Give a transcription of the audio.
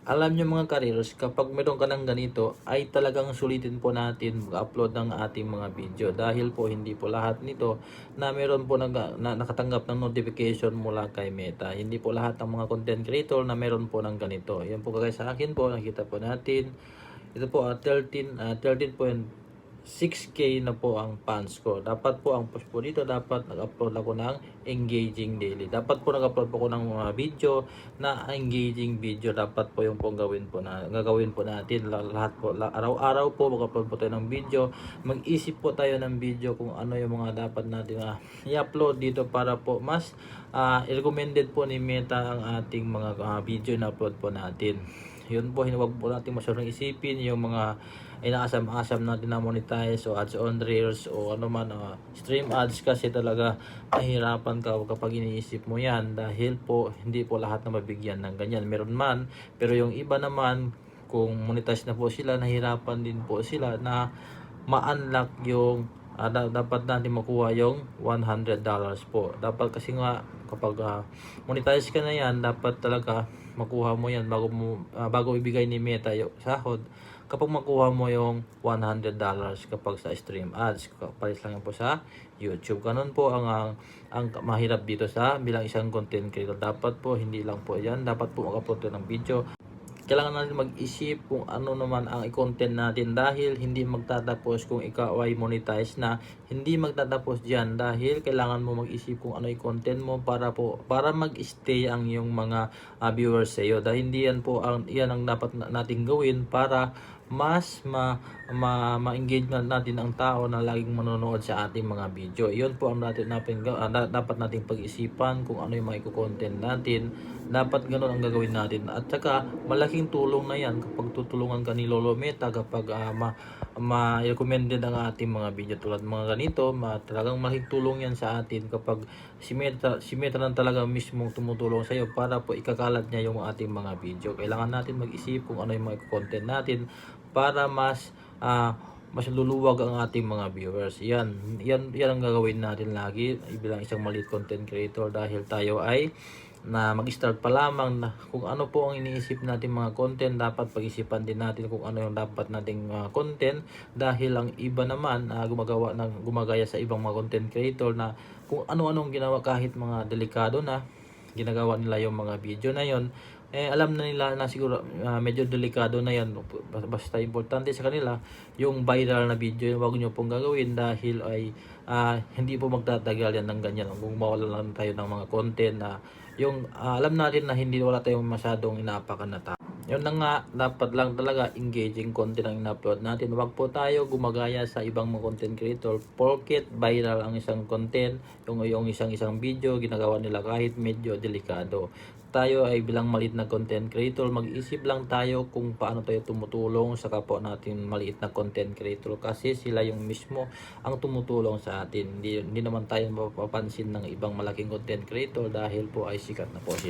Alam nyo mga kareers, kapag meron ka ng ganito, ay talagang sulitin po natin mag-upload ng ating mga video. Dahil po hindi po lahat nito na meron po nakatanggap ng notification mula kay Meta. Hindi po lahat ng mga content creator na meron po ng ganito. Yan po kagaya sa akin po, nakita po natin. Ito po 13.6k na po ang fans ko. Dapat po ang push po dito, dapat nag-upload ako ng engaging daily. Dapat po nag-upload po ako ng mga video na engaging video. Dapat po yung pong gagawin po natin. Lahat po, araw-araw po mag-upload po tayo ng video. Mag-isip po tayo ng video kung ano yung mga dapat natin i-upload dito para po mas recommended po ni Meta ang ating mga video na upload po natin. Yun po, huwag po natin masyadong isipin yung mga inaasam-asam natin na monetize o ads on reels o ano man, stream ads, kasi talaga mahirapan ka kapag iniisip mo yan, dahil po hindi po lahat na mabigyan ng ganyan. Meron man, pero yung iba naman kung monetize na po sila, nahirapan din po sila na ma-unlock yung dapat natin makuha yung $100 po. Dapat kasi nga kapag monetize ka na yan, dapat talaga makuha mo yan bago ibigay ni Meta yung sahod. Kapag makuha mo yung $100 kapag sa stream ads, pares lang yan po sa YouTube. Ganun po ang mahirap dito sa bilang isang content creator. Dapat po hindi lang po yan, dapat po mag-upload ng video. Kailangan natin mag-isip kung ano naman ang i-content natin, dahil hindi magtatapos kung ikaw ay monetize na. Hindi magtatapos diyan, dahil kailangan mo mag-isip kung ano i-content mo para mag-stay ang yung mga viewers sa iyo. Dahil hindi yan po yan ang dapat nating gawin para mas ma-engage natin ang tao na laging manonood sa ating mga video. Iyon po ang dapat nating pag-isipan kung ano yung mga i-content natin. Dapat ganoon ang gagawin natin. At saka malaking tulong na yan kapag tutulungan ka ni Lolo Meta kapag ma-recommended ang ating mga video tulad mga ganito. Talagang malaking tulong yan sa atin kapag si Meta lang talaga mismo tumutulong sa iyo para po ikakalat niya yung ating mga video. Kailangan natin mag-isip kung ano yung mga content natin para mas luluwag ang ating mga viewers. Yan ang gagawin natin lagi bilang isang maliit content creator, dahil tayo ay mag-start pa lamang. Na kung ano po ang iniisip natin mga content, dapat pag-isipan din natin kung ano yung dapat nating content, dahil ang iba naman gumagaya sa ibang mga content creator na kung ano-anong ginawa, kahit mga delikado na ginagawa nila yung mga video na yon. Alam na nila na siguro medyo delikado na yan. Basta importante sa kanila yung viral na video, wag nyo pong gagawin, dahil ay hindi po magtatagal yan ng ganyan kung mawala lang tayo ng mga content na yung alam natin na hindi wala tayong masyadong inaapakan na tao. Yun na nga, dapat lang talaga engaging content ang in-upload natin. Huwag po tayo gumagaya sa ibang mga content creator porket viral ang isang content, yung isang video ginagawa nila kahit medyo delikado. Tayo ay bilang maliit na content creator, mag-isip lang tayo kung paano tayo tumutulong sa kapwa natin maliit na content creator, kasi sila yung mismo ang tumutulong sa atin. Hindi naman tayo mapapansin ng ibang malaking content creator dahil po ay sikat na po sila.